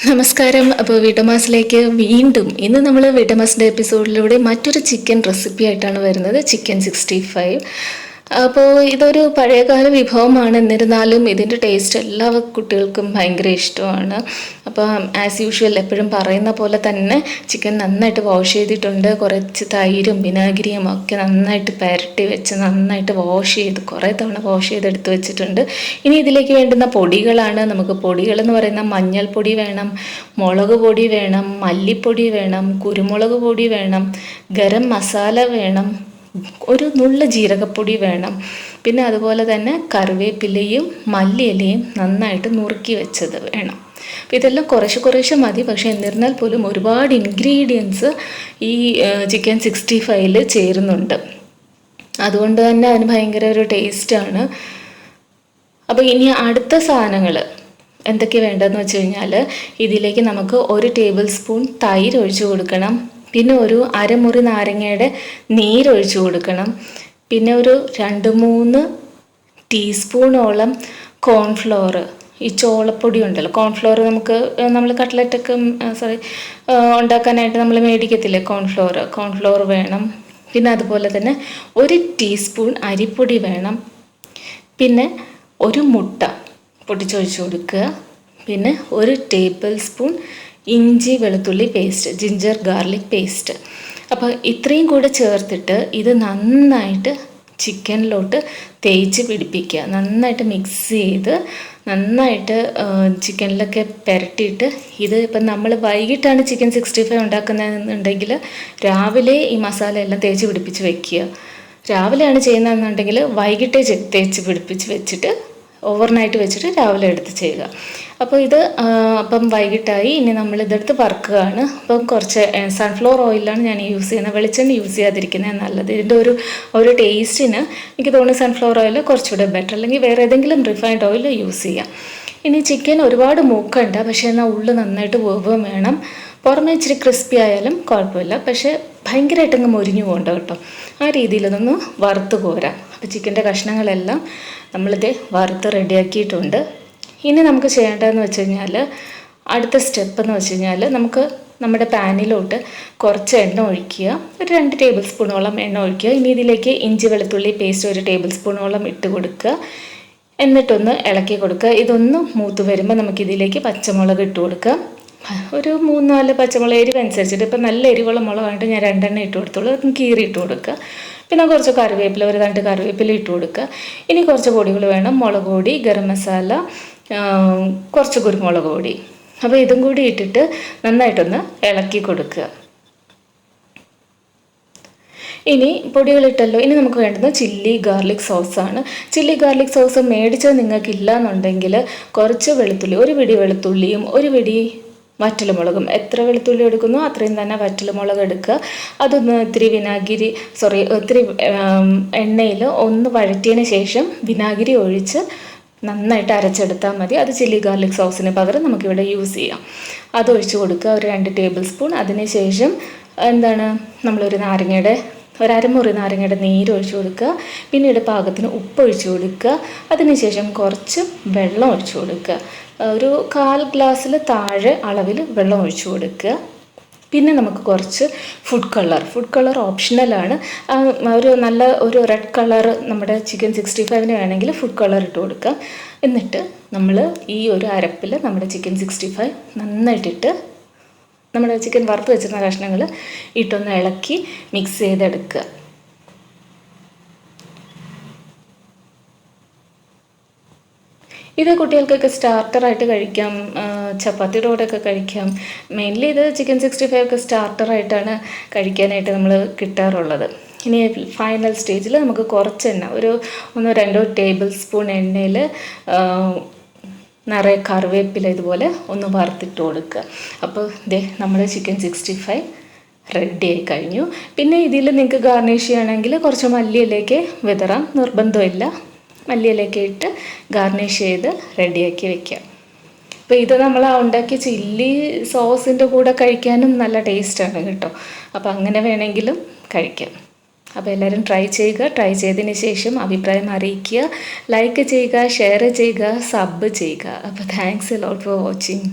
നമസ്കാരം. അപ്പോൾ വീട്ടമാസിലേക്ക് വീണ്ടും ഇന്ന് നമ്മൾ വീട്ടമാസിൻ്റെ എപ്പിസോഡിലൂടെ മറ്റൊരു ചിക്കൻ റെസിപ്പി ആയിട്ടാണ് വരുന്നത്. ചിക്കൻ 65. അപ്പോൾ ഇതൊരു പഴയകാല വിഭവമാണ്. എന്നിരുന്നാലും ഇതിൻ്റെ ടേസ്റ്റ് എല്ലാ കുട്ടികൾക്കും ഭയങ്കര ഇഷ്ടമാണ്. അപ്പോൾ ആസ് യൂഷ്വൽ എപ്പോഴും പറയുന്ന പോലെ തന്നെ ചിക്കൻ നന്നായിട്ട് വാഷ് ചെയ്തിട്ടുണ്ട്. കുറച്ച് തൈരും വിനാഗിരിയും ഒക്കെ നന്നായിട്ട് പുരട്ടി വെച്ച് നന്നായിട്ട് വാഷ് ചെയ്ത് കുറേ തവണ വാഷ് ചെയ്തെടുത്ത് വെച്ചിട്ടുണ്ട്. ഇനി ഇതിലേക്ക് വേണ്ടുന്ന പൊടികളാണ്. നമുക്ക് പൊടികളെന്ന് പറയുന്ന മഞ്ഞൾപ്പൊടി വേണം, മുളക് പൊടി വേണം, മല്ലിപ്പൊടി വേണം, കുരുമുളക് പൊടി വേണം, ഗരം മസാല വേണം, ഒരു നുള്ള ജീരകപ്പൊടി വേണം. പിന്നെ അതുപോലെ തന്നെ കറിവേപ്പിലയും മല്ലിയിലയും നന്നായിട്ട് നുറുക്കി വെച്ചത് വേണം. അപ്പോൾ ഇതെല്ലാം കുറേശ്ശെ മതി. പക്ഷേ എന്നിരുന്നാൽ പോലും ഒരുപാട് ഇൻഗ്രീഡിയൻസ് ഈ ചിക്കൻ 65-ൽ ചേരുന്നുണ്ട്. അതുകൊണ്ട് തന്നെ അതിന് ഭയങ്കര ഒരു ടേസ്റ്റാണ്. അപ്പോൾ ഇനി അടുത്ത സാധനങ്ങൾ എന്തൊക്കെയാണ് വേണ്ടതെന്ന് വെച്ച് കഴിഞ്ഞാൽ, ഇതിലേക്ക് നമുക്ക് 1 ടേബിൾ സ്പൂൺ തൈര് ഒഴിച്ചു കൊടുക്കണം. പിന്നെ ഒരു അരമുറി നാരങ്ങയുടെ നീരൊഴിച്ചു കൊടുക്കണം. പിന്നെ ഒരു 2-3 ടീസ്പൂണോളം കോൺഫ്ലോർ, ഈ ചോളപ്പൊടി ഉണ്ടല്ലോ, കോൺഫ്ലോർ നമ്മൾ കട്ട്ലറ്റൊക്കെ ഉണ്ടാക്കാനായിട്ട് നമ്മൾ മേടിക്കത്തില്ലേ കോൺഫ്ലോർ വേണം. പിന്നെ അതുപോലെ തന്നെ 1 ടീസ്പൂൺ അരിപ്പൊടി വേണം. പിന്നെ ഒരു മുട്ട പൊട്ടിച്ചൊഴിച്ച് കൊടുക്കുക. പിന്നെ 1 ടേബിൾ സ്പൂൺ ഇഞ്ചി വെളുത്തുള്ളി പേസ്റ്റ്, ജിഞ്ചർ ഗാർലിക് പേസ്റ്റ്. അപ്പോൾ ഇത്രയും കൂടെ ചേർത്തിട്ട് ഇത് നന്നായിട്ട് ചിക്കനിലോട്ട് തേച്ച് പിടിപ്പിക്കുക. നന്നായിട്ട് മിക്സ് ചെയ്ത് നന്നായിട്ട് ചിക്കനിലൊക്കെ പുരട്ടിയിട്ട് ഇത് ഇപ്പം നമ്മൾ വൈകിട്ടാണ് ചിക്കൻ 65 ഉണ്ടാക്കുന്നതെന്നുണ്ടെങ്കിൽ രാവിലെ ഈ മസാല എല്ലാം തേച്ച് പിടിപ്പിച്ച് വെക്കുക. രാവിലെയാണ് ചെയ്യുന്നതെന്നുണ്ടെങ്കിൽ വൈകിട്ടേ തേച്ച് പിടിപ്പിച്ച് വെച്ചിട്ട് ഓവർനൈറ്റ് വെച്ചിട്ട് രാവിലെ എടുത്ത് ചെയ്യുക. അപ്പോൾ ഇത് അപ്പം വൈകിട്ടായി. ഇനി നമ്മളിതെടുത്ത് വറുക്കുകയാണ്. അപ്പം കുറച്ച് സൺഫ്ലവർ ഓയിലാണ് ഞാൻ യൂസ് ചെയ്യുന്നത്. വെളിച്ചെണ്ണ യൂസ് ചെയ്യാതിരിക്കുന്നത് നല്ലത്. ഇതിൻ്റെ ഒരു ടേസ്റ്റിന് എനിക്ക് തോന്നുന്നു സൺഫ്ലവർ ഓയിൽ കുറച്ചുകൂടെ ബെറ്റർ. അല്ലെങ്കിൽ വേറെ ഏതെങ്കിലും റിഫൈൻഡ് ഓയിൽ യൂസ് ചെയ്യാം. ഇനി ചിക്കൻ ഒരുപാട് മൂക്കണ്ട, പക്ഷേ എന്നാൽ ഉള്ളു നന്നായിട്ട് വേവും വേണം. പുറമേ ഇച്ചിരി ക്രിസ്പി ആയാലും കുഴപ്പമില്ല, പക്ഷേ ഭയങ്കരമായിട്ടങ്ങ് മൊരിഞ്ഞു പോകണ്ട കേട്ടോ. ആ രീതിയിലൊന്ന് വറുത്ത് കോരാം. അപ്പോൾ ചിക്കൻ്റെ കഷ്ണങ്ങളെല്ലാം നമ്മളിത് വറുത്ത് റെഡിയാക്കിയിട്ടുണ്ട്. ഇനി നമുക്ക് ചെയ്യേണ്ടതെന്ന് വെച്ച് കഴിഞ്ഞാൽ, അടുത്ത സ്റ്റെപ്പ് എന്ന് വെച്ച് കഴിഞ്ഞാൽ, നമുക്ക് നമ്മുടെ പാനിലോട്ട് കുറച്ച് എണ്ണ ഒഴിക്കുക. ഒരു 2 ടേബിൾ സ്പൂണോളം എണ്ണ ഒഴിക്കുക. ഇനി ഇതിലേക്ക് ഇഞ്ചി വെളുത്തുള്ളി പേസ്റ്റ് 1 ടേബിൾ സ്പൂണോളം ഇട്ട് കൊടുക്കുക. എന്നിട്ടൊന്ന് ഇളക്കി കൊടുക്കുക. ഇതൊന്ന് മൂത്ത് വരുമ്പോൾ നമുക്കിതിലേക്ക് പച്ചമുളക് ഇട്ട് കൊടുക്കുക. ഒരു 3-4 പച്ചമുളക് എരിവനുസരിച്ചിട്ട്. ഇപ്പം നല്ല എരിവുള്ള മുളകായിട്ട് ഞാൻ 2 എണ്ണം ഇട്ട് കൊടുത്തോളൂ. അതും കീറി ഇട്ട് കൊടുക്കുക. പിന്നെ കുറച്ച് കറിവേപ്പില, ഒരു 2 കറിവേപ്പില ഇട്ട് കൊടുക്കുക. ഇനി കുറച്ച് പൊടികൾ വേണം. മുളക് പൊടി, ഗരം മസാല, കുറച്ച് കുരുമുളക് പൊടി. അപ്പോൾ ഇതും കൂടി ഇട്ടിട്ട് നന്നായിട്ടൊന്ന് ഇളക്കി കൊടുക്കുക. ഇനി പൊടികളിട്ടല്ലോ. ഇനി നമുക്ക് വേണ്ടത് ചില്ലി ഗാർലിക് സോസാണ്. ചില്ലി ഗാർലിക് സോസ് മേടിച്ചത് നിങ്ങൾക്കില്ല എന്നുണ്ടെങ്കിൽ കുറച്ച് വെളുത്തുള്ളി, 1 പിടി വെളുത്തുള്ളിയും 1 പിടി വറ്റൽമുളകും, എത്ര വെളുത്തുള്ളി എടുക്കുന്നോ അത്രയും തന്നെ വറ്റൽമുളക് എടുക്കുക. അതൊന്ന് ഇത്തിരി ഇത്തിരി എണ്ണയിൽ ഒന്ന് വഴറ്റിയതിന് ശേഷം വിനാഗിരി ഒഴിച്ച് നന്നായിട്ട് അരച്ചെടുത്താൽ മതി. അത് ചില്ലി ഗാർലിക് സോസിന് പകരം നമുക്കിവിടെ യൂസ് ചെയ്യാം. അതൊഴിച്ച് കൊടുക്കുക, ഒരു 2 ടേബിൾ സ്പൂൺ. അതിനുശേഷം നമ്മളൊരു അരമുറി നാരങ്ങയുടെ നീര് ഒഴിച്ചു കൊടുക്കുക. പിന്നീട് പാകത്തിന് ഉപ്പ് ഒഴിച്ചു കൊടുക്കുക. അതിനുശേഷം കുറച്ച് വെള്ളം ഒഴിച്ചു കൊടുക്കുക. ഒരു 1/4 ഗ്ലാസ്സിൽ താഴെ അളവിൽ വെള്ളം ഒഴിച്ചു കൊടുക്കുക. പിന്നെ നമുക്ക് കുറച്ച് ഫുഡ് കളർ ഓപ്ഷണലാണ്. ഒരു റെഡ് കളർ നമ്മുടെ ചിക്കൻ 65-ന് വേണമെങ്കിൽ ഫുഡ് കളർ ഇട്ട് കൊടുക്കാം. എന്നിട്ട് നമ്മൾ ഈ ഒരു അരപ്പിൽ നമ്മുടെ ചിക്കൻ 65 നന്നായിട്ടിട്ട് നമ്മുടെ ചിക്കൻ വറുത്ത് വെച്ചിരുന്ന കഷ്ണങ്ങൾ ഇട്ടൊന്ന് ഇളക്കി മിക്സ് ചെയ്തെടുക്കുക. ഇത് കുട്ടികൾക്കൊക്കെ സ്റ്റാർട്ടറായിട്ട് കഴിക്കാം, ചപ്പാത്തിയുടെ കൂടെയൊക്കെ കഴിക്കാം. മെയിൻലി ഇത് ചിക്കൻ 65 ഒക്കെ സ്റ്റാർട്ടറായിട്ടാണ് കഴിക്കാനായിട്ട് നമ്മൾ കിട്ടാറുള്ളത്. ഇനി ഫൈനൽ സ്റ്റേജിൽ നമുക്ക് കുറച്ച് എണ്ണ, ഒരു 1-2 ടേബിൾ സ്പൂൺ എണ്ണയിൽ നിറയെ കറിവേപ്പില ഇതുപോലെ ഒന്ന് വറുത്തിട്ട് കൊടുക്കുക. അപ്പോൾ നമ്മുടെ ചിക്കൻ 65 റെഡിയായി കഴിഞ്ഞു. പിന്നെ ഇതിൽ നിങ്ങൾക്ക് ഗാർണിഷ് ചെയ്യുകയാണെങ്കിൽ കുറച്ച് മല്ലിയിലേക്ക് വിതറാം, നിർബന്ധമില്ല. മല്ലിയിലേക്ക് ഇട്ട് ഗാർണിഷ് ചെയ്ത് റെഡിയാക്കി വെക്കാം. അപ്പോൾ ഇത് നമ്മൾ ഉണ്ടാക്കിയ ചില്ലി സോസിൻ്റെ കൂടെ കഴിക്കാനും നല്ല ടേസ്റ്റാണ് കേട്ടോ. അപ്പോൾ അങ്ങനെ വേണമെങ്കിലും കഴിക്കാം. അപ്പോൾ എല്ലാവരും ട്രൈ ചെയ്യുക. ട്രൈ ചെയ്തതിന് ശേഷം അഭിപ്രായം അറിയിക്കുക. ലൈക്ക് ചെയ്യുക, ഷെയർ ചെയ്യുക, സബ് ചെയ്യുക. അപ്പോൾ thanks a lot for watching.